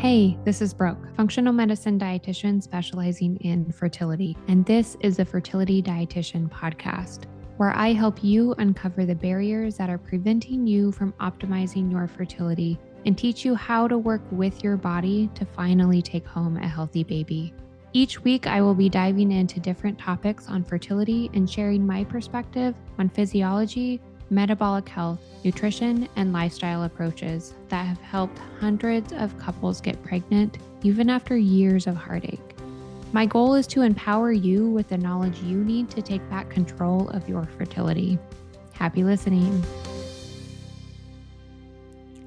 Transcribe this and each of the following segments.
Hey, this is Brooke, functional medicine dietitian specializing in fertility, and this is the Fertility Dietitian podcast, where I help you uncover the barriers that are preventing you from optimizing your fertility and teach you how to work with your body to finally take home a healthy baby. Each week, I will be diving into different topics on fertility and sharing my perspective on physiology, metabolic health, nutrition, and lifestyle approaches that have helped hundreds of couples get pregnant even after years of heartache. My goal is to empower you with the knowledge you need to take back control of your fertility. Happy listening.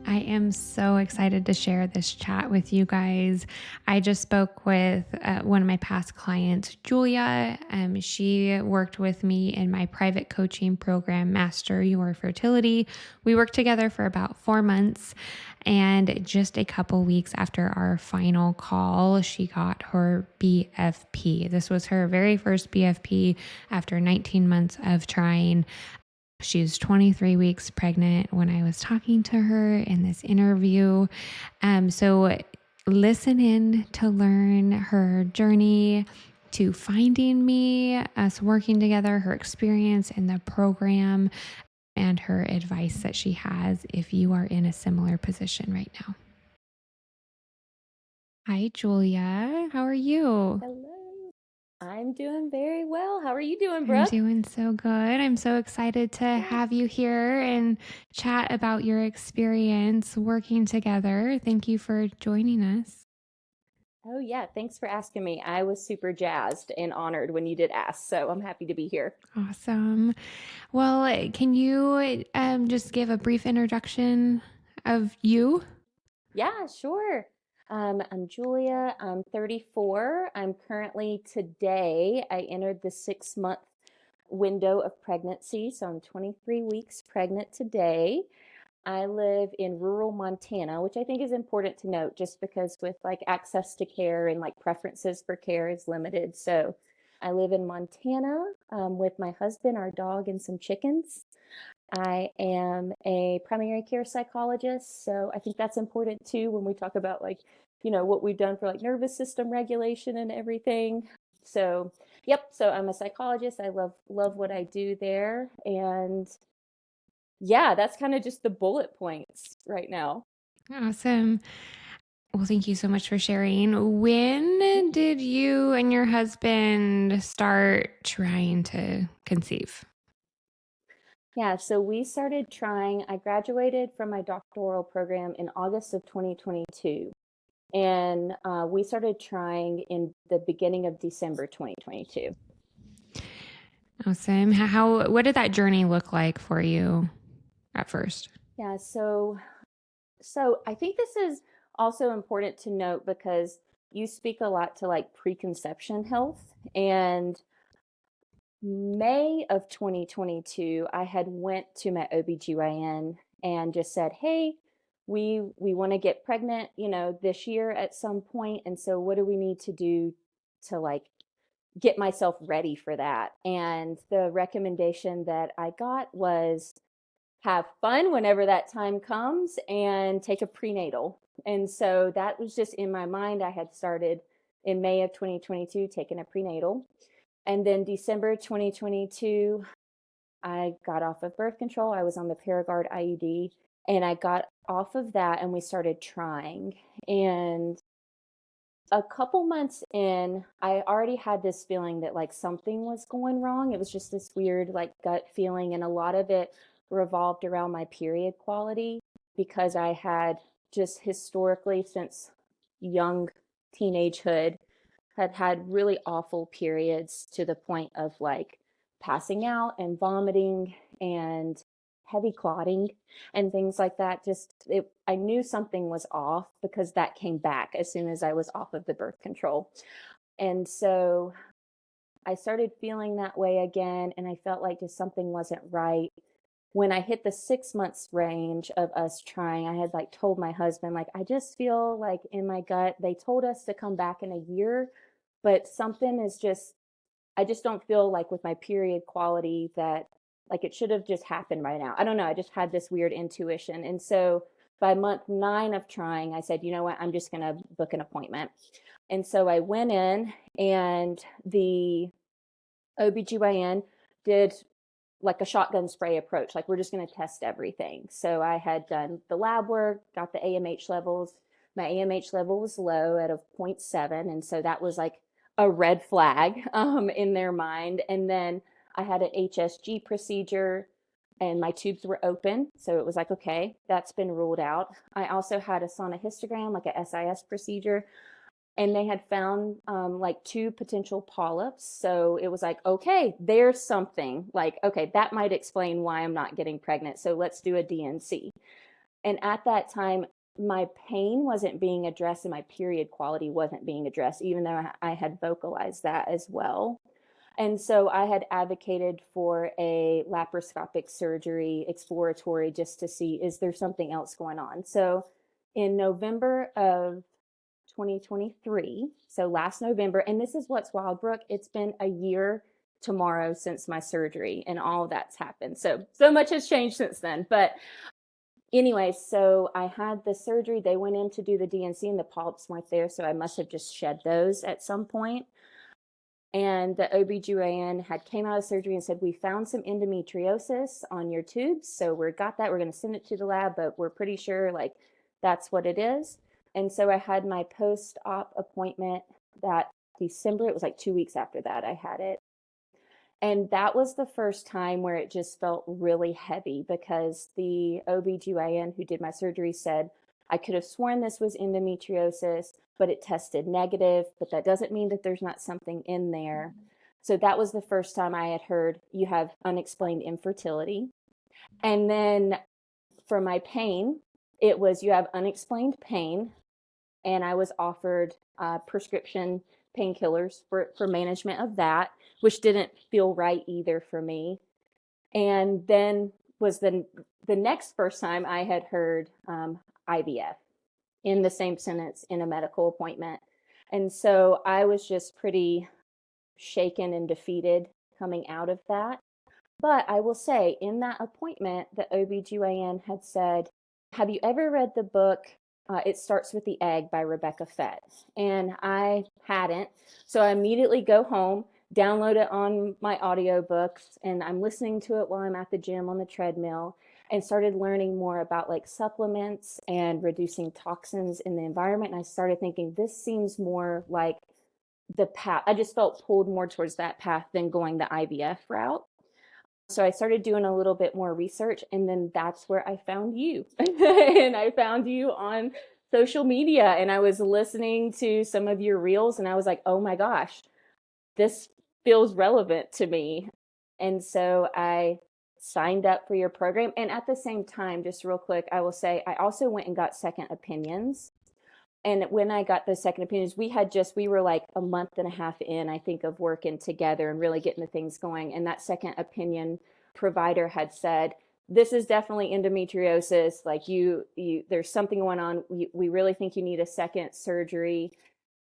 I am so excited to share this chat with you guys. I just spoke with one of my past clients, Julia. She worked with me in my private coaching program, Master Your Fertility. We worked together for about 4 months. And just a couple weeks after our final call, she got her BFP. This was her very first BFP after 19 months of trying. She was 23 weeks pregnant when I was talking to her in this interview. So listen in to learn her journey to finding me, us working together, her experience in the program, and her advice that she has if you are in a similar position right now. Hi, Julia. How are you? Hello. I'm doing very well. How are you doing, I'm Brooke? doing so good. I'm so excited to have you here and chat about your experience working together. Thank you for joining us. Oh, yeah. Thanks for asking me. I was super jazzed and honored when you did ask, so I'm happy to be here. Awesome. Well, can you just give a brief introduction of you? Yeah, sure. I'm Julia. I'm 34. I'm currently today, I entered the 6-month window of pregnancy, so I'm 23 weeks pregnant today. I live in rural Montana, which I think is important to note just because with like access to care and like preferences for care is limited. So I live in Montana with my husband, our dog, and some chickens. I am a primary care psychologist. So I think that's important too when we talk about like, what we've done for like nervous system regulation and everything. So, yep. So I'm a psychologist. I love what I do there. And yeah, that's kind of just the bullet points right now. Awesome. Well, thank you so much for sharing. When did you and your husband start trying to conceive? Yeah, so we started trying. I graduated from my doctoral program in August of 2022, and we started trying in the beginning of December 2022. Awesome. What did that journey look like for you at first? Yeah, so I think this is also important to note because you speak a lot to like preconception health, and May of 2022, I had went to my OBGYN and just said, "Hey, we want to get pregnant, this year at some point, and so what do we need to do to like get myself ready for that?" And the recommendation that I got was have fun whenever that time comes and take a prenatal. And so that was just in my mind. I had started in May of 2022 taking a prenatal. And then December 2022, I got off of birth control. I was on the Paragard IUD and I got off of that and we started trying. And a couple months in, I already had this feeling that like something was going wrong. It was just this weird like gut feeling. And a lot of it revolved around my period quality because I had just historically since young teenagehood had really awful periods to the point of like passing out and vomiting and heavy clotting and things like that. I knew something was off because that came back as soon as I was off of the birth control. And so I started feeling that way again, and I felt like just something wasn't right. When I hit the 6 months range of us trying, I had like told my husband, like, I just feel like in my gut, they told us to come back in a year, but something is just, I just don't feel like with my period quality that like it should have just happened by now. I don't know. I just had this weird intuition. And so by month 9 of trying, I said, you know what, I'm just going to book an appointment. And so I went in, and the OBGYN did like a shotgun spray approach. Like, we're just going to test everything. So I had done the lab work, got the AMH levels. My AMH level was low at a 0.7. And so that was like a red flag in their mind. And then I had an HSG procedure, and my tubes were open. So it was like, okay, that's been ruled out. I also had a sonohystogram, like a SIS procedure, and they had found like 2 potential polyps. So it was like, okay, there's something, like, okay, that might explain why I'm not getting pregnant. So let's do a DNC. And at that time, my pain wasn't being addressed and my period quality wasn't being addressed, even though I had vocalized that as well. And so I had advocated for a laparoscopic surgery exploratory, just to see, is there something else going on? So in November of 2023, so last November, and this is what's wild, Brooke, it's been a year tomorrow since my surgery, and all that's happened. So much has changed since then. But anyway, so I had the surgery. They went in to do the DNC, and the polyps weren't there, so I must have just shed those at some point. And the OBGYN had came out of surgery and said, we found some endometriosis on your tubes. So we're going to send it to the lab, but we're pretty sure like that's what it is. And so I had my post-op appointment that December. It was like 2 weeks after that I had it. And that was the first time where it just felt really heavy, because the OBGYN who did my surgery said, I could have sworn this was endometriosis, but it tested negative, but that doesn't mean that there's not something in there. So that was the first time I had heard, you have unexplained infertility. And then for my pain, it was, you have unexplained pain. And I was offered prescription painkillers for management of that, which didn't feel right either for me. And then was the next first time I had heard IVF in the same sentence in a medical appointment. And so I was just pretty shaken and defeated coming out of that. But I will say, in that appointment, the OBGYN had said, have you ever read the book It Starts with the Egg by Rebecca Fett? And I hadn't. So I immediately go home, download it on my audiobooks, and I'm listening to it while I'm at the gym on the treadmill, and started learning more about like supplements and reducing toxins in the environment. And I started thinking, this seems more like the path. I just felt pulled more towards that path than going the IVF route. So I started doing a little bit more research, and then that's where I found you. And I found you on social media, and I was listening to some of your reels, and I was like, oh my gosh, this feels relevant to me. And so I signed up for your program. And at the same time, just real quick, I will say, I also went and got second opinions. And when I got those second opinions, we were like a month and a half in, I think, of working together and really getting the things going. And that second opinion provider had said, this is definitely endometriosis. Like there's something going on. We really think you need a second surgery.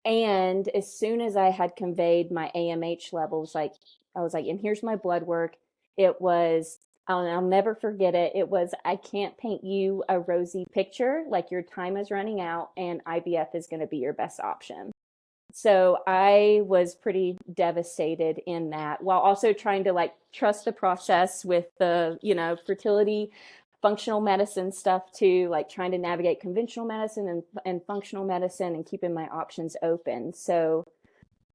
And as soon as I had conveyed my AMH levels, like I was like, and here's my blood work. It was, I'll never forget it. It was, I can't paint you a rosy picture. Like, your time is running out, and IVF is going to be your best option. So I was pretty devastated in that, while also trying to like trust the process with the, fertility, functional medicine stuff too, like trying to navigate conventional medicine and functional medicine and keeping my options open. So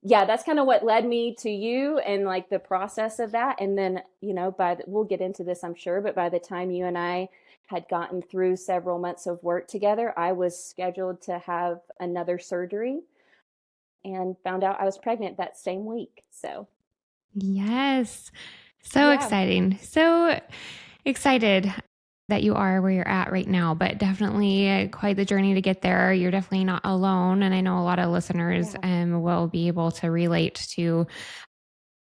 yeah, that's kind of what led me to you and like the process of that. And then, we'll get into this, I'm sure, but by the time you and I had gotten through several months of work together, I was scheduled to have another surgery and found out I was pregnant that same week. So Yes. So yeah. exciting. So excited that you are where you're at right now, but definitely quite the journey to get there. You're definitely not alone. And I know a lot of listeners will be able to relate to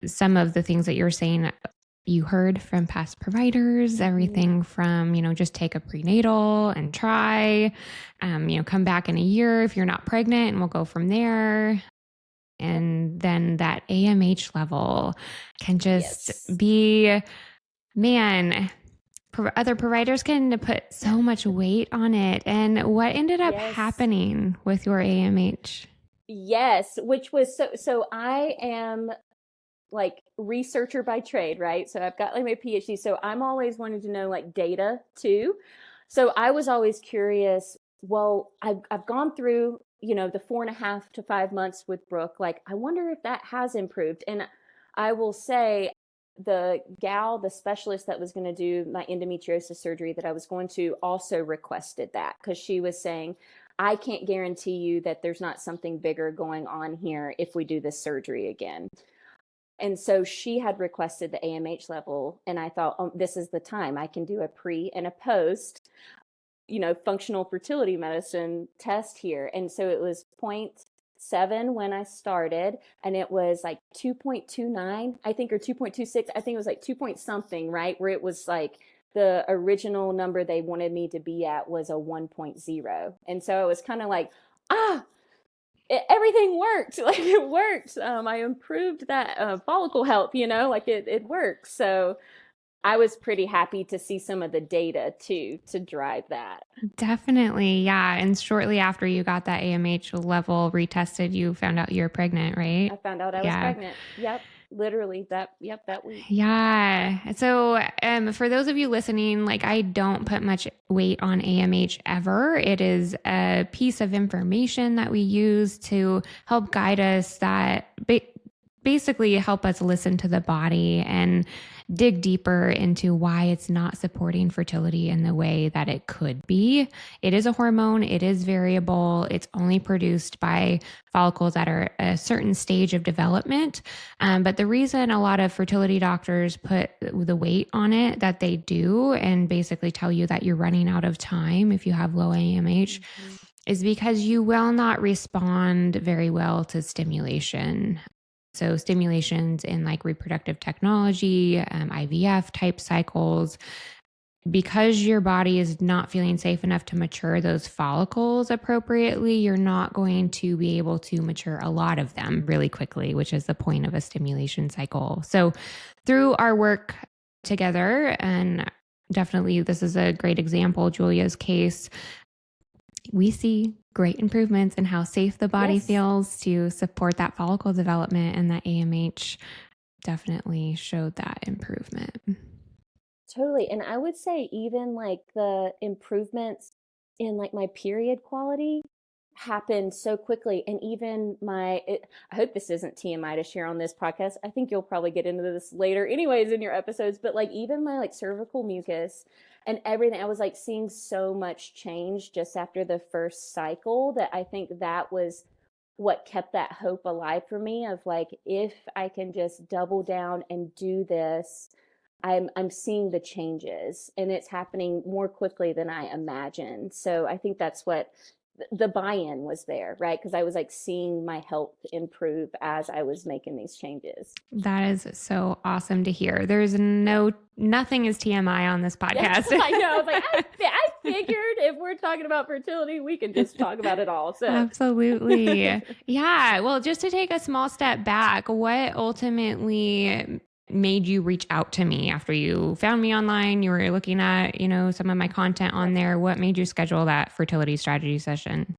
some of the things that you're saying. You heard from past providers, everything from, just take a prenatal and try, come back in a year if you're not pregnant, and we'll go from there. And then that AMH level can just be, man, other providers can put so much weight on it. And what ended up Yes. happening with your AMH? Yes, which was so I am like researcher by trade, right? So I've got like my PhD. So I'm always wanting to know like data too. So I was always curious. Well, I've gone through, the 4.5 to 5 months with Brooke. Like, I wonder if that has improved. And I will say the specialist that was going to do my endometriosis surgery that I was going to also requested that because she was saying, I can't guarantee you that there's not something bigger going on here if we do this surgery again. And so she had requested the AMH level, and I thought, oh, this is the time I can do a pre and a post, functional fertility medicine test here. And so it was point 0.7 when I started, and it was like 2.29, I think, or 2.26. I think it was like 2 point something, right? Where it was like the original number they wanted me to be at was a 1.0. And so it was kind of like, ah, everything worked. Like, it worked. I improved that follicle health, like it works. So I was pretty happy to see some of the data too to drive that. Definitely. Yeah. And shortly after you got that AMH level retested, you found out you're pregnant, right? I found out I was Yeah. pregnant. Yep, literally that week. Yeah. So, for those of you listening, like, I don't put much weight on AMH ever. It is a piece of information that we use to help guide us that basically help us listen to the body and dig deeper into why it's not supporting fertility in the way that it could be. It is a hormone, it is variable, it's only produced by follicles that are a certain stage of development. But the reason a lot of fertility doctors put the weight on it that they do and basically tell you that you're running out of time if you have low AMH Mm-hmm. is because you will not respond very well to stimulation. So, stimulations in like reproductive technology, IVF type cycles, because your body is not feeling safe enough to mature those follicles appropriately, you're not going to be able to mature a lot of them really quickly, which is the point of a stimulation cycle. So, through our work together, and definitely this is a great example, Julia's case, we see great improvements in how safe the body Yes, feels to support that follicle development, and that AMH definitely showed that improvement. totally. And I would say even like the improvements in like my period quality happened so quickly. And even I hope this isn't TMI to share on this podcast. I think you'll probably get into this later anyways in your episodes, but like even my like cervical mucus and everything, I was like seeing so much change just after the first cycle that I think that was what kept that hope alive for me of like, if I can just double down and do this, I'm seeing the changes and it's happening more quickly than I imagined. So I think that's what the buy-in was there, right? Because I was like seeing my health improve as I was making these changes. That is so awesome to hear. There's nothing is TMI on this Yeah, podcast. I know. I was like, I figured if we're talking about fertility, we can just talk about it all. So Absolutely. Yeah. Well, just to take a small step back, what ultimately made you reach out to me after you found me online? You were looking at, some of my content on yep. there. What made you schedule that fertility strategy session?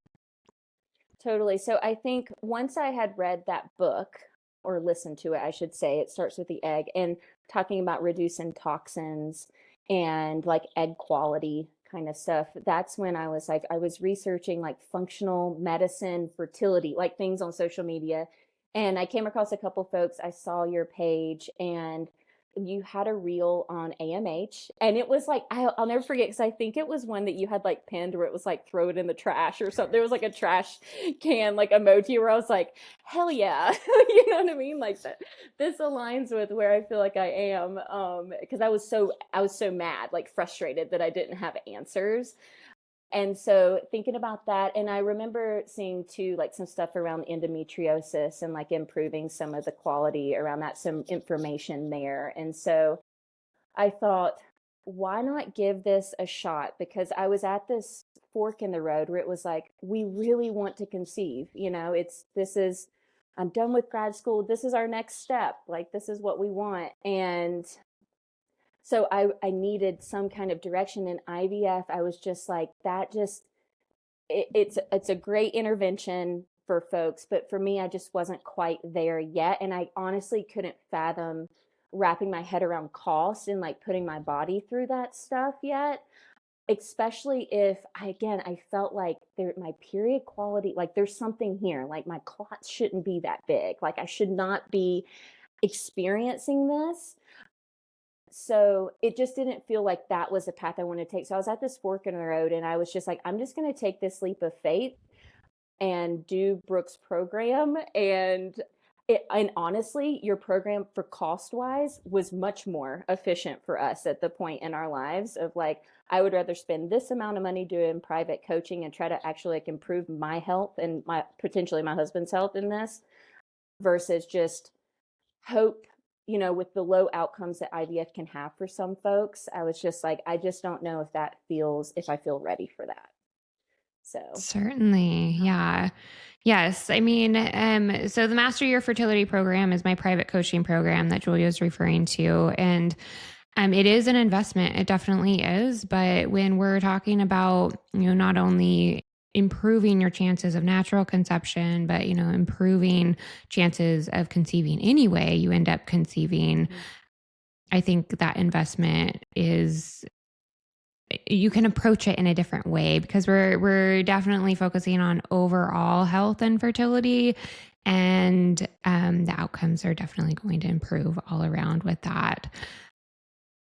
Totally. So I think once I had read that book or listened to it, I should say, it starts with the egg and talking about reducing toxins and like egg quality kind of stuff. That's when I was like, I was researching like functional medicine, fertility, like things on social media. And I came across a couple folks. I saw your page and you had a reel on AMH, and it was like I'll never forget because I think it was one that you had like pinned where it was like throw it in the trash or something. There was like a trash can like emoji where I was like, hell yeah, you know what I mean? Like that. This aligns with where I feel like I am, because I was so mad, like frustrated that I didn't have answers. And so thinking about that, and I remember seeing too, like some stuff around endometriosis and like improving some of the quality around that, some information there. And so I thought, why not give this a shot? Because I was at this fork in the road where it was like, we really want to conceive, I'm done with grad school. This is our next step. Like, this is what we want. And So I needed some kind of direction in IVF. I was just like, that just, it's a great intervention for folks, but for me, I just wasn't quite there yet. And I honestly couldn't fathom wrapping my head around cost and like putting my body through that stuff yet. Especially if I felt like my period quality, like there's something here, like my clots shouldn't be that big. Like I should not be experiencing this. So it just didn't feel like that was the path I wanted to take. So I was at this fork in the road and I was just like, I'm just going to take this leap of faith and do Brooke's program. And honestly, your program for cost wise was much more efficient for us at the point in our lives of like, I would rather spend this amount of money doing private coaching and try to actually like improve my health and my potentially my husband's health in this versus just hope, with the low outcomes that IVF can have for some folks. I was just like, I just don't know if I feel ready for that. So, Certainly. Yeah. Yes. I mean, so the Master Your Fertility program is my private coaching program that Julia is referring to. And it is an investment. It definitely is. But when we're talking about, not only improving your chances of natural conception, but, improving chances of conceiving anyway, you end up conceiving. I think that investment is, you can approach it in a different way because we're definitely focusing on overall health and fertility, and the outcomes are definitely going to improve all around with that.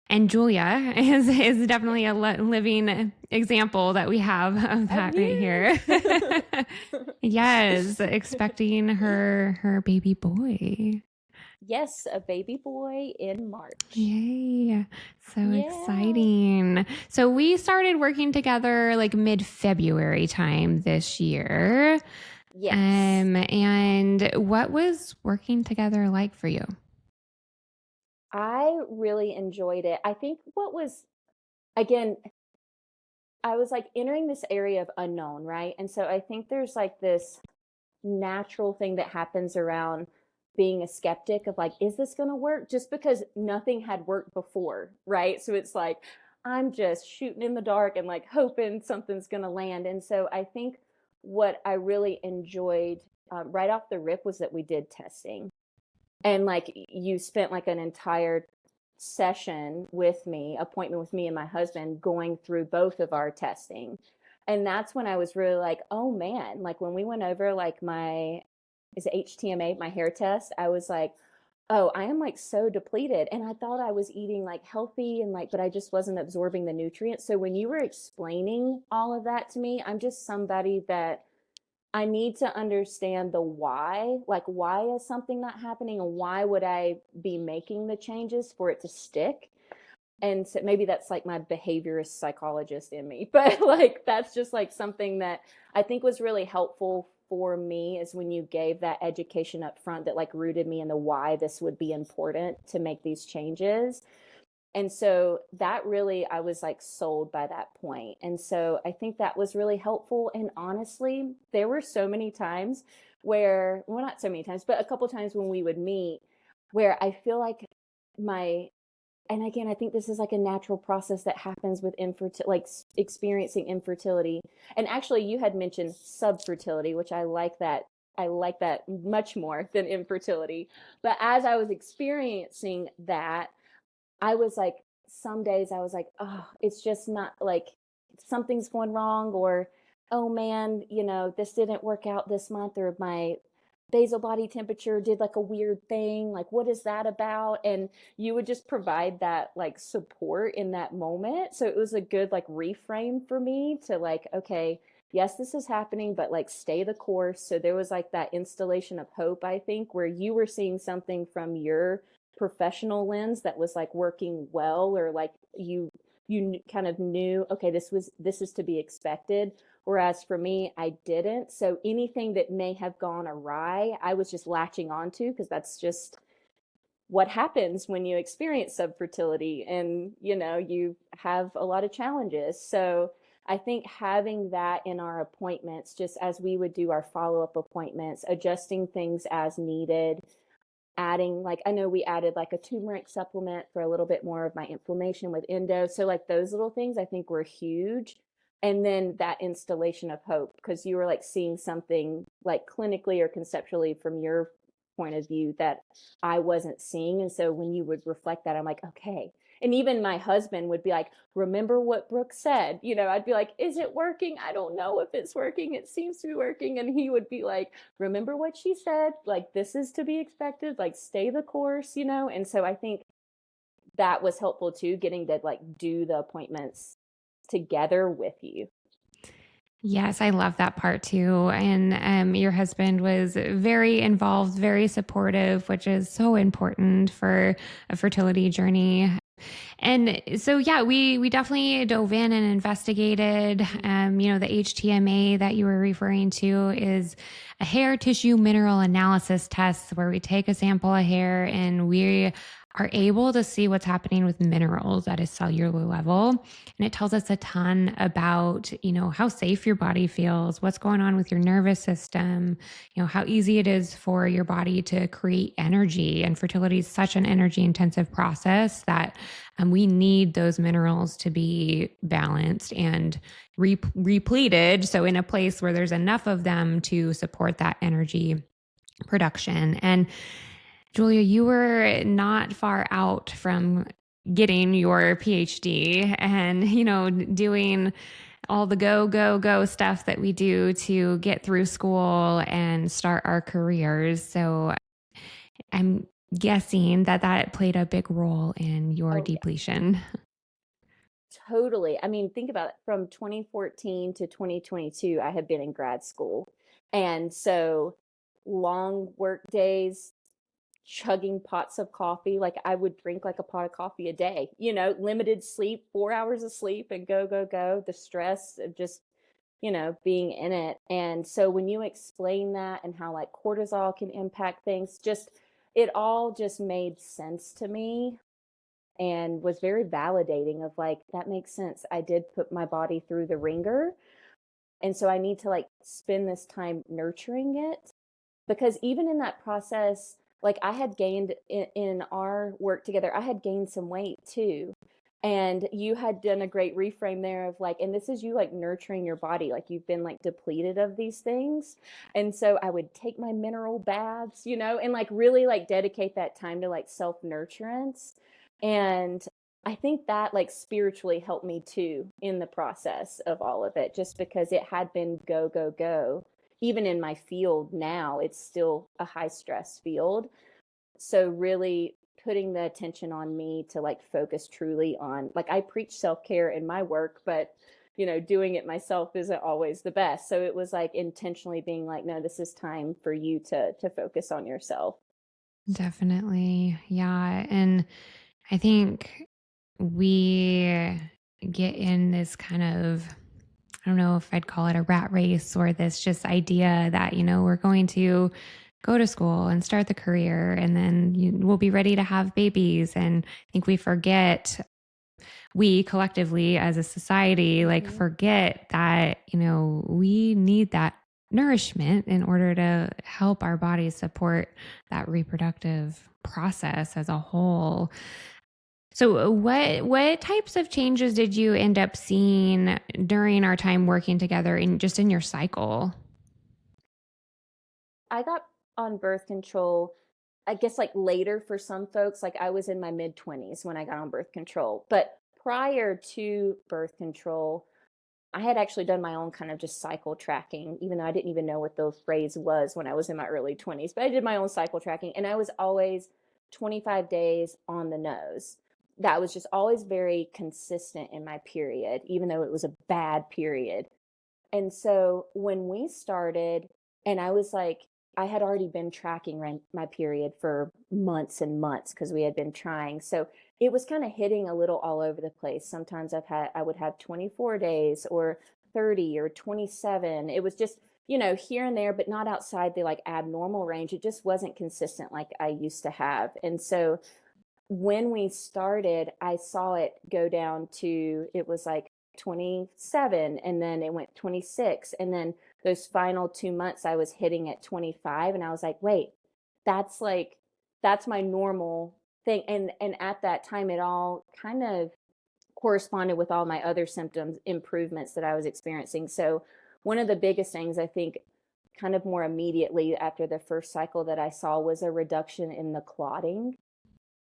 And Julia is definitely a living example that we have of that right here. Yes, expecting her baby boy. yes, a baby boy in March. Yay. So Yeah. exciting. So we started working together like mid-February time this year. Yes. And what was working together like for you? I really enjoyed it. I think again, I was like entering this area of unknown, right? And so I think there's like this natural thing that happens around being a skeptic of like, is this going to work? Just because nothing had worked before, right? So it's like, I'm just shooting in the dark and like hoping something's going to land. And so I think what I really enjoyed right off the rip was that we did testing. And like you spent like an entire appointment with me and my husband going through both of our testing. And that's when I was really like, oh man, like when we went over like my is it HTMA, my hair test, I was like, oh, I am like so depleted. And I thought I was eating like healthy and like, but I just wasn't absorbing the nutrients. So when you were explaining all of that to me, I'm just somebody that I need to understand the why. Like, why is something not happening? And why would I be making the changes for it to stick? And so maybe that's like my behaviorist psychologist in me, but like that's just like something that I think was really helpful for me is when you gave that education up front that like rooted me in the why this would be important to make these changes. And so that really, I was like sold by that point. And so I think that was really helpful. And honestly, there were so many times where, well, not so many times, but a couple times when we would meet where I feel like my, and again, I think this is like a natural process that happens with like experiencing infertility. And actually, you had mentioned subfertility, which I like that. I like that much more than infertility. But as I was experiencing that, I was like, some days I was like, oh, it's just not like something's going wrong, or oh man, this didn't work out this month, or my basal body temperature did like a weird thing. Like, what is that about? And you would just provide that like support in that moment. So it was a good like reframe for me to like, okay, yes, this is happening, but like stay the course. So there was like that installation of hope, I think, where you were seeing something from your professional lens that was like working well, or like you kind of knew, okay, this is to be expected, whereas for me I didn't. So anything that may have gone awry, I was just latching onto because that's just what happens when you experience subfertility, and you have a lot of challenges. So I think having that in our appointments, just as we would do our follow-up appointments, adjusting things as needed, adding, like, I know we added like a turmeric supplement for a little bit more of my inflammation with endo. So like those little things I think were huge. And then that installation of hope, because you were like seeing something like clinically or conceptually from your point of view that I wasn't seeing. And so when you would reflect that, I'm like, okay. And even my husband would be like, remember what Brooke said? I'd be like, is it working? I don't know if it's working. It seems to be working. And he would be like, remember what she said? Like, this is to be expected. Like, stay the course. And so I think that was helpful too, getting to like do the appointments together with you. Yes, I love that part too. And your husband was very involved, very supportive, which is so important for a fertility journey. And so, yeah, we definitely dove in and investigated. The HTMA that you were referring to is a hair tissue mineral analysis test where we take a sample of hair and we are able to see what's happening with minerals at a cellular level. And it tells us a ton about, how safe your body feels, what's going on with your nervous system, how easy it is for your body to create energy. And fertility is such an energy intensive process that we need those minerals to be balanced and repleted. So, in a place where there's enough of them to support that energy production. And Julia, you were not far out from getting your PhD and, doing all the go stuff that we do to get through school and start our careers. So I'm guessing that played a big role in your Oh, yeah, depletion. totally. I mean, think about it. From 2014 to 2022, I had been in grad school. And so long work days, chugging pots of coffee. Like I would drink like a pot of coffee a day, limited sleep, 4 hours of sleep and go, go, go. The stress of just, being in it. And so when you explain that and how like cortisol can impact things, just it all just made sense to me and was very validating of like, that makes sense. I did put my body through the ringer. And so I need to like spend this time nurturing it because even in that process, like I had gained in our work together, I had gained some weight too. And you had done a great reframe there of like, and this is you like nurturing your body, like you've been like depleted of these things. And so I would take my mineral baths, and like really like dedicate that time to like self nurturance. And I think that like spiritually helped me too in the process of all of it, just because it had been go, go, go. Even in my field now, it's still a high stress field. So really putting the attention on me to like focus truly on, like, I preach self-care in my work, but doing it myself isn't always the best. So it was like intentionally being like, no, this is time for you to focus on yourself. Definitely. Yeah. And I think we get in this kind of, I don't know if I'd call it a rat race or this just idea that, we're going to go to school and start the career and then we'll be ready to have babies. And I think we collectively as a society, like Mm-hmm. forget that, we need that nourishment in order to help our bodies support that reproductive process as a whole. So what types of changes did you end up seeing during our time working together in your cycle? I got on birth control, I guess like later for some folks, like I was in my mid 20s when I got on birth control. But prior to birth control, I had actually done my own kind of just cycle tracking, even though I didn't even know what the phrase was when I was in my early 20s. But I did my own cycle tracking and I was always 25 days on the nose. That was just always very consistent in my period, even though it was a bad period. And so when we started, and I was like, I had already been tracking my period for months and months because we had been trying. So it was kind of hitting a little all over the place. Sometimes I would have 24 days or 30 or 27. It was just, here and there, but not outside the like abnormal range. It just wasn't consistent like I used to have. And so when we started, I saw it go down to, it was like 27 and then it went 26. And then those final 2 months, I was hitting at 25. And I was like, wait, that's like that's my normal thing. And at that time, it all kind of corresponded with all my other symptoms improvements that I was experiencing. So one of the biggest things I think kind of more immediately after the first cycle that I saw was a reduction in the clotting,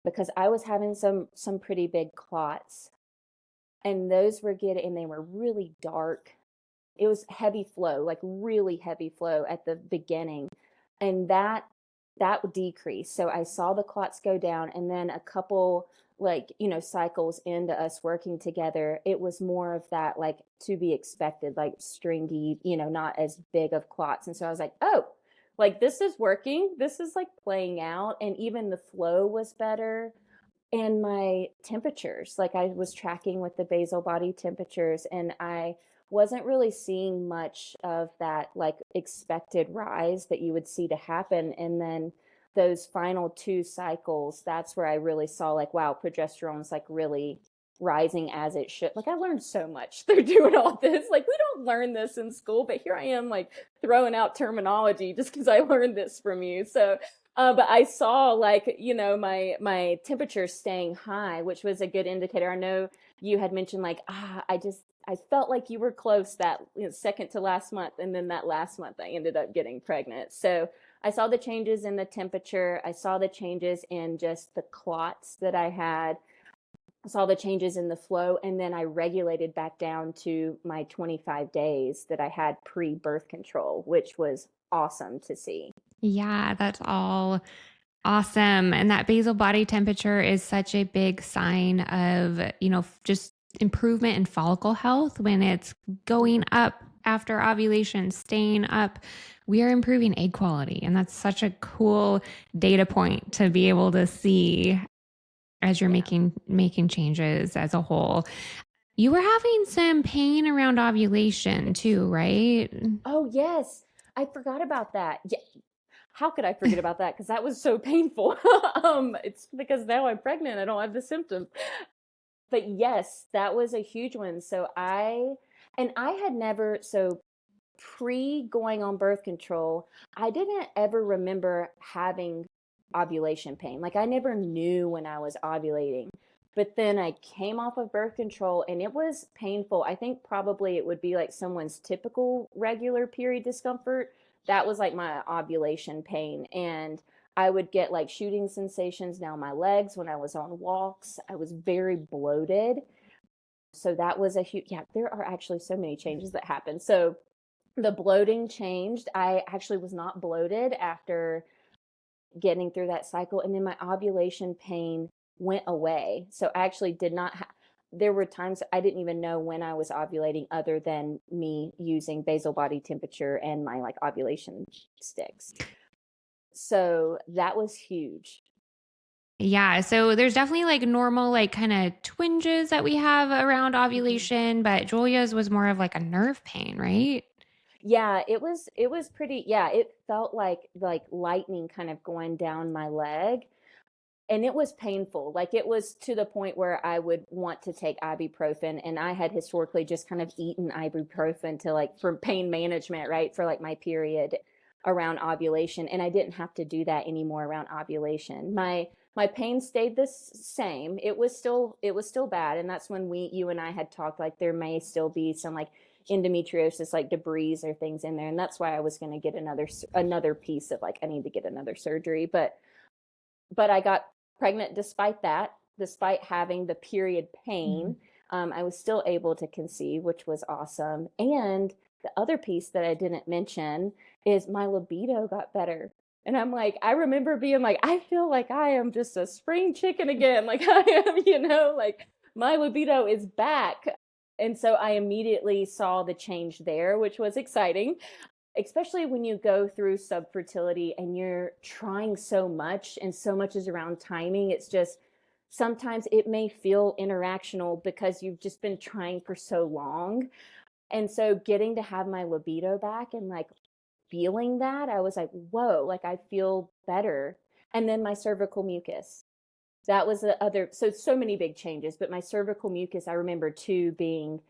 because I was having some pretty big clots, and those were getting, and they were really dark. It was heavy flow, like really heavy flow at the beginning, and that decreased. So I saw the clots go down, and then a couple, like, cycles into us working together, it was more of that, like, to be expected, like stringy, not as big of clots. And so I was like, oh, like, this is working, this is like playing out. And even the flow was better. And my temperatures, like, I was tracking with the basal body temperatures, and I wasn't really seeing much of that, like, expected rise that you would see to happen. And then those final two cycles, that's where I really saw, like, wow, progesterone's like really rising as it should. Like, I learned so much through doing all this. Like, we don't learn this in school, but here I am, like, throwing out terminology just because I learned this from you. So but I saw, like, my temperature staying high, which was a good indicator. I know you had mentioned, like, I felt like you were close that, second to last month, and then that last month I ended up getting pregnant. So I saw the changes in the temperature. I saw the changes in just the clots that I had. I saw the changes in the flow, and then I regulated back down to my 25 days that I had pre-birth control, which was awesome to see. Yeah, that's all awesome. And that basal body temperature is such a big sign of, just improvement in follicle health when it's going up after ovulation, staying up. We are improving egg quality. And that's such a cool data point to be able to see as you're Yeah. making changes as a whole. You were having some pain around ovulation too, right? Oh, yes. I forgot about that. Yeah. How could I forget about that? Because that was so painful. It's because now I'm pregnant. I don't have the symptoms. But yes, that was a huge one. And I had never, so pre going on birth control, I didn't ever remember having ovulation pain. Like, I never knew when I was ovulating. But then I came off of birth control and it was painful. I think probably it would be like someone's typical regular period discomfort. That was like my ovulation pain. And I would get like shooting sensations down my legs when I was on walks. I was very bloated. So that was a huge, yeah, there are actually so many changes that happened. So the bloating changed. I actually was not bloated after getting through that cycle. And then my ovulation pain went away. So I actually did not there were times I didn't even know when I was ovulating other than me using basal body temperature and my, like, ovulation sticks. So that was huge. Yeah, so there's definitely like normal, like kind of twinges that we have around Mhm. ovulation, but Julia's was more of like a nerve pain, right? Yeah, it was pretty, yeah, it felt like lightning kind of going down my leg. And it was painful. Like, it was to the point where I would want to take ibuprofen, and I had historically just kind of eaten ibuprofen to, like, for pain management, right? For like my period around ovulation, and I didn't have to do that anymore around ovulation. My pain stayed the same. It was still bad, and that's when you and I had talked, like, there may still be some, like, endometriosis, like debris or things in there, and that's why I was going to get another piece of, like, I need to get another surgery. But I got pregnant despite that, despite having the period Mhm. pain. I was still able to conceive, which was awesome. And the other piece that I didn't mention is my libido got better. And I'm like, I remember being like, I feel like I am just a spring chicken again. Like, I am, like, my libido is back. And so I immediately saw the change there, which was exciting, especially when you go through subfertility and you're trying so much and so much is around timing. It's just sometimes it may feel interactional because you've just been trying for so long. And so getting to have my libido back and, like, feeling that, I was like, whoa, like, I feel better. And then my cervical mucus. That was the other, so many big changes, but my cervical mucus, I remember too being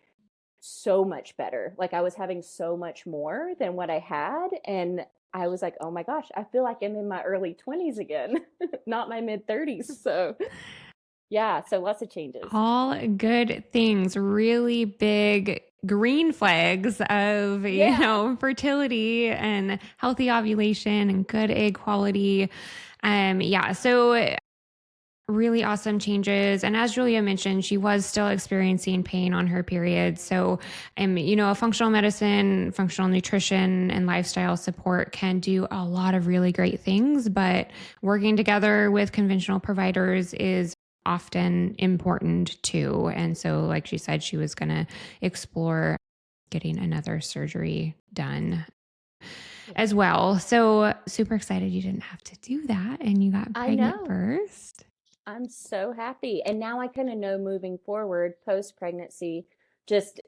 so much better. Like, I was having so much more than what I had. And I was like, oh my gosh, I feel like I'm in my early 20s again, not my mid 30s. So, yeah, so lots of changes. All good things, really big green flags of, Yeah. fertility and healthy ovulation and good egg quality. Yeah. So really awesome changes. And as Julia mentioned, she was still experiencing pain on her period. So, a functional medicine, functional nutrition, and lifestyle support can do a lot of really great things, but working together with conventional providers is often important too. And so, like she said, she was going to explore getting another surgery done as Yeah. well. So, super excited you didn't have to do that and you got I pregnant know. first. I'm so happy. And now I kind of know moving forward post pregnancy, just,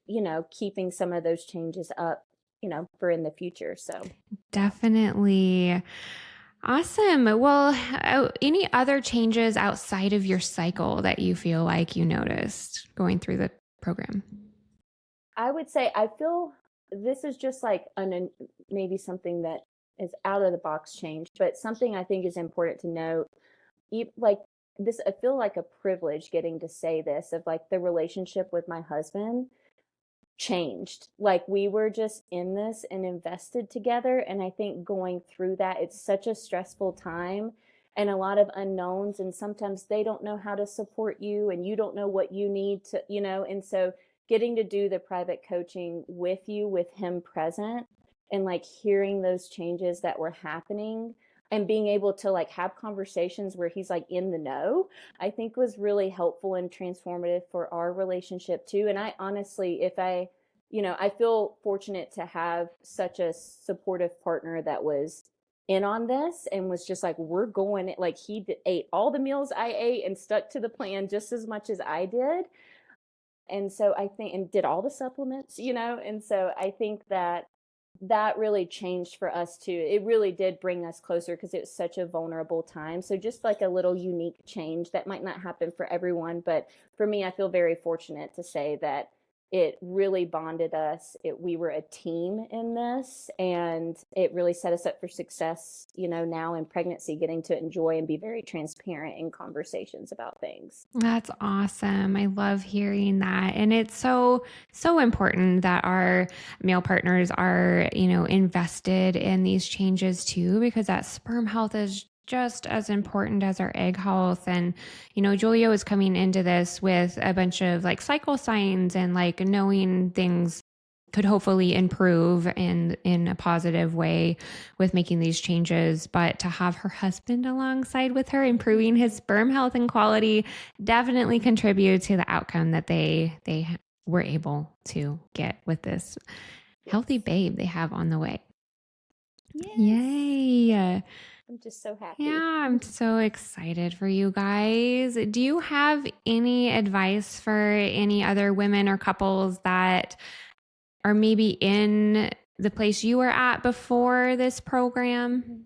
keeping some of those changes up, for in the future. So, yeah. Definitely. Awesome. Well, any other changes outside of your cycle that you feel like you noticed going through the program? I would say I feel this is just like maybe something that is out of the box change, but something I think is important to note. Like this, I feel like a privilege getting to say this of like the relationship with my husband changed. Like we were just in this and invested together. And I think going through that, it's such a stressful time and a lot of unknowns. And sometimes they don't know how to support you and you don't know what you need to, and so getting to do the private coaching with you, with him present, and like hearing those changes that were happening and being able to like have conversations where he's like in the know, I think was really helpful and transformative for our relationship too. And I honestly, if I, I feel fortunate to have such a supportive partner that was in on this and was just like, we're going, like he ate all the meals I ate and stuck to the plan just as much as I did. And so I think, and did all the supplements, and so I think that that really changed for us too. It really did bring us closer because it was such a vulnerable time. So just like a little unique change that might not happen for everyone, but for me, I feel very fortunate to say that it really bonded us. We were a team in this, and it really set us up for success, now in pregnancy, getting to enjoy and be very transparent in conversations about things. That's awesome. I love hearing that. And it's so, so important that our male partners are, invested in these changes too, because that sperm health is just as important as our egg health. And, Julia was coming into this with a bunch of like cycle signs and like knowing things could hopefully improve in a positive way with making these changes, but to have her husband alongside with her improving his sperm health and quality definitely contribute to the outcome that they were able to get with this healthy Yes. babe they have on the way. Yes. Yay. I'm just so Yeah, happy. I'm so excited for you guys. Do you have any advice for any other women or couples that are maybe in the place you were at before this program?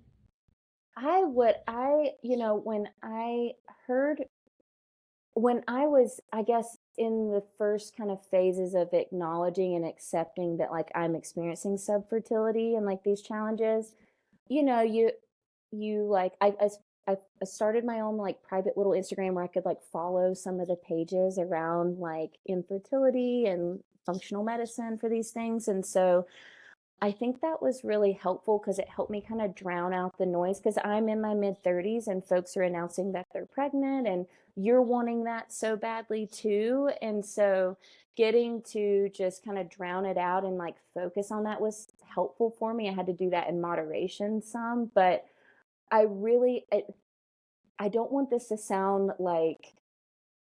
Mhm. When I heard, when I was, I guess, in the first kind of phases of acknowledging and accepting that like I'm experiencing subfertility and like these challenges, you know, you, like, I started my own like private little Instagram where I could like follow some of the pages around like infertility and functional medicine for these things. And so I think that was really helpful because it helped me kind of drown out the noise because I'm in my mid 30s and folks are announcing that they're pregnant and you're wanting that so badly too. And so getting to just kind of drown it out and like focus on that was helpful for me. I had to do that in moderation some, but I don't want this to sound like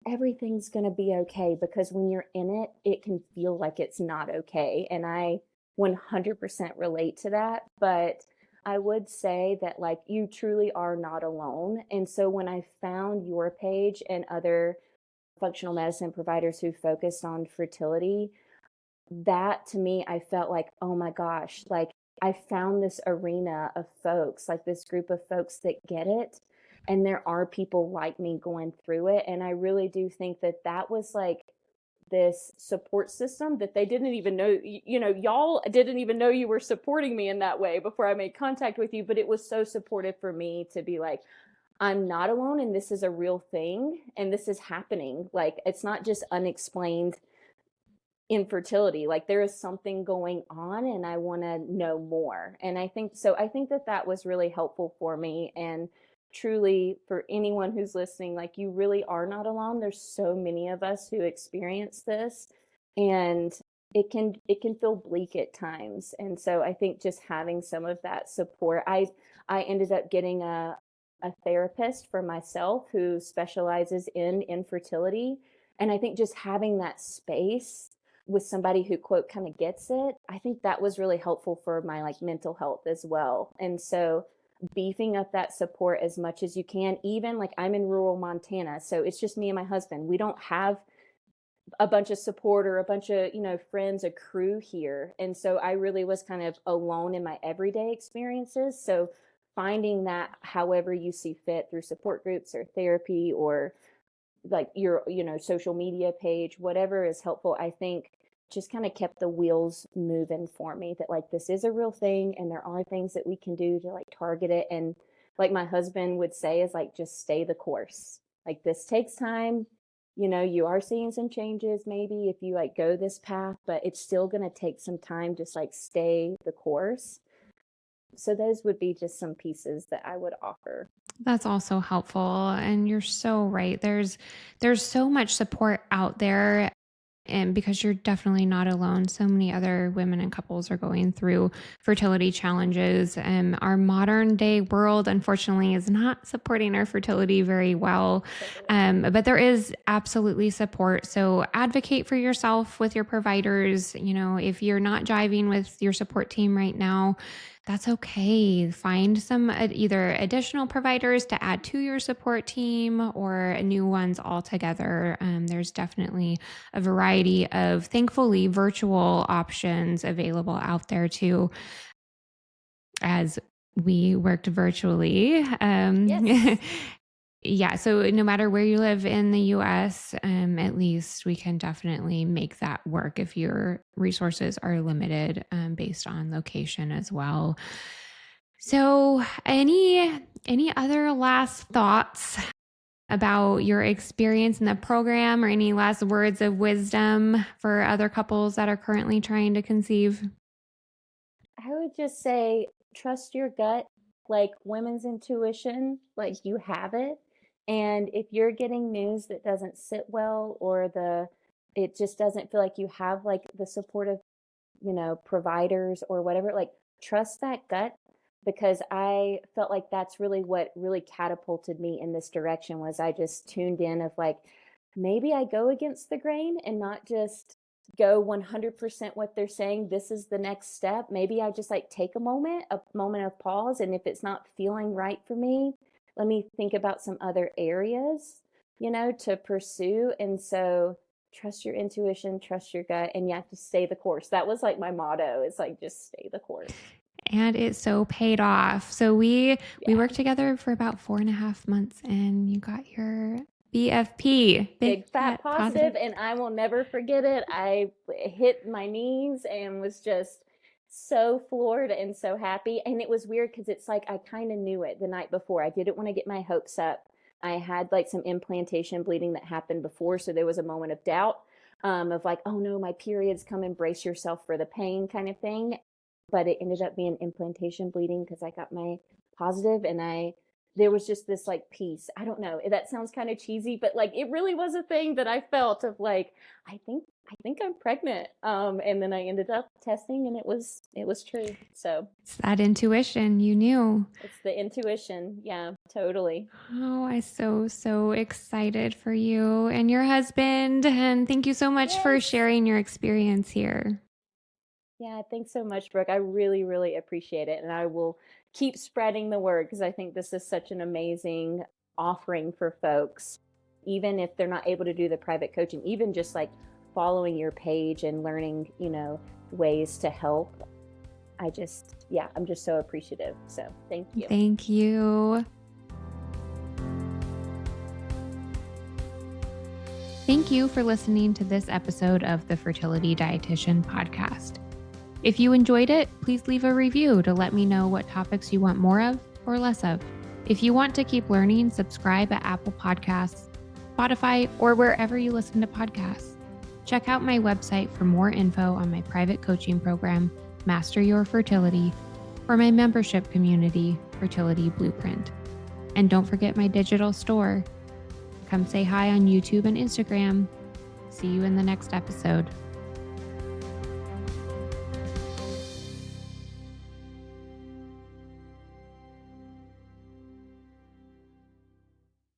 everything's going to be okay because when you're in it, it can feel like it's not okay. And I 100% relate to that. But I would say that, like, you truly are not alone. And so when I found your page and other functional medicine providers who focused on fertility, that to me, I felt like, oh my gosh, like I found this arena of folks, like this group of folks that get it. And there are people like me going through it. And I really do think that that was like this support system that they didn't even know, y'all didn't even know you were supporting me in that way before I made contact with you. But it was so supportive for me to be like, I'm not alone, and this is a real thing, and this is happening. Like, it's not just unexplained infertility. Like, there is something going on, and I want to know more. And I think that that was really helpful for me. And truly, for anyone who's listening, like, you really are not alone. There's so many of us who experience this, and it can feel bleak at times. And so I think just having some of that support, I ended up getting a therapist for myself who specializes in infertility. And I think just having that space with somebody who, quote, kind of gets it, I think that was really helpful for my like mental health as well. And so beefing up that support as much as you can. Even like, I'm in rural Montana, so it's just me and my husband. We don't have a bunch of support or a bunch of, friends, a crew here. And so I really was kind of alone in my everyday experiences. So finding that however you see fit through support groups or therapy or like your, social media page, whatever is helpful, I think just kind of kept the wheels moving for me, that like, this is a real thing, and there are things that we can do to like target it. And like my husband would say, is like, just stay the course. Like, this takes time. You are seeing some changes maybe if you like go this path, but it's still going to take some time. Just like, stay the course. So those would be just some pieces that I would offer. That's also helpful. And you're so right. There's so much support out there. And because you're definitely not alone, so many other women and couples are going through fertility challenges. Our modern day world, unfortunately, is not supporting our fertility very well. But there is absolutely support. So advocate for yourself with your providers. If you're not jiving with your support team right now, that's okay. Find some either additional providers to add to your support team or new ones altogether. There's definitely a variety of, thankfully, virtual options available out there too, as we worked virtually. Yes. Yeah. So no matter where you live in the US, at least we can definitely make that work if your resources are limited, based on location as well. So any other last thoughts about your experience in the program, or any last words of wisdom for other couples that are currently trying to conceive? I would just say, trust your gut, like women's intuition, like you have it. And if you're getting news that doesn't sit well, or it just doesn't feel like you have like the supportive, providers or whatever, like, trust that gut. Because I felt like that's really what really catapulted me in this direction, was I just tuned in of like, maybe I go against the grain and not just go 100% what they're saying. This is the next step. Maybe I just like take a moment of pause. And if it's not feeling right for me, let me think about some other areas, to pursue. And so trust your intuition, trust your gut, and you have to stay the course. That was like my motto, is like, just stay the course. And it so paid off. So we Yeah. worked together for about 4.5 months, and you got your BFP, Big fat positive, and I will never forget it. I hit my knees and was just so floored and so happy. And it was weird because it's like, I kind of knew it the night before. I didn't want to get my hopes up. I had like some implantation bleeding that happened before, so there was a moment of doubt, of like, oh no, my period's coming, brace yourself for the pain kind of thing. But it ended up being implantation bleeding because I got my positive, and there was just this like peace. I don't know, that sounds kind of cheesy, but like, it really was a thing that I felt of like, I think I'm pregnant. And then I ended up testing, and it was true. So It's that intuition. You knew. it's the intuition. Yeah, totally. Oh, I'm so excited for you and your husband. And thank you so much for Yes. sharing your experience here. Yeah, thanks so much, Brooke. I really, really appreciate it. And I will keep spreading the word, because I think this is such an amazing offering for folks, even if they're not able to do the private coaching, even just like following your page and learning, ways to help. I'm just so appreciative. So thank you. Thank you. Thank you for listening to this episode of the Fertility Dietitian podcast. If you enjoyed it, please leave a review to let me know what topics you want more of or less of. If you want to keep learning, subscribe at Apple Podcasts, Spotify, or wherever you listen to podcasts. Check out my website for more info on my private coaching program, Master Your Fertility, or my membership community, Fertility Blueprint. And don't forget my digital store. Come say hi on YouTube and Instagram. See you in the next episode.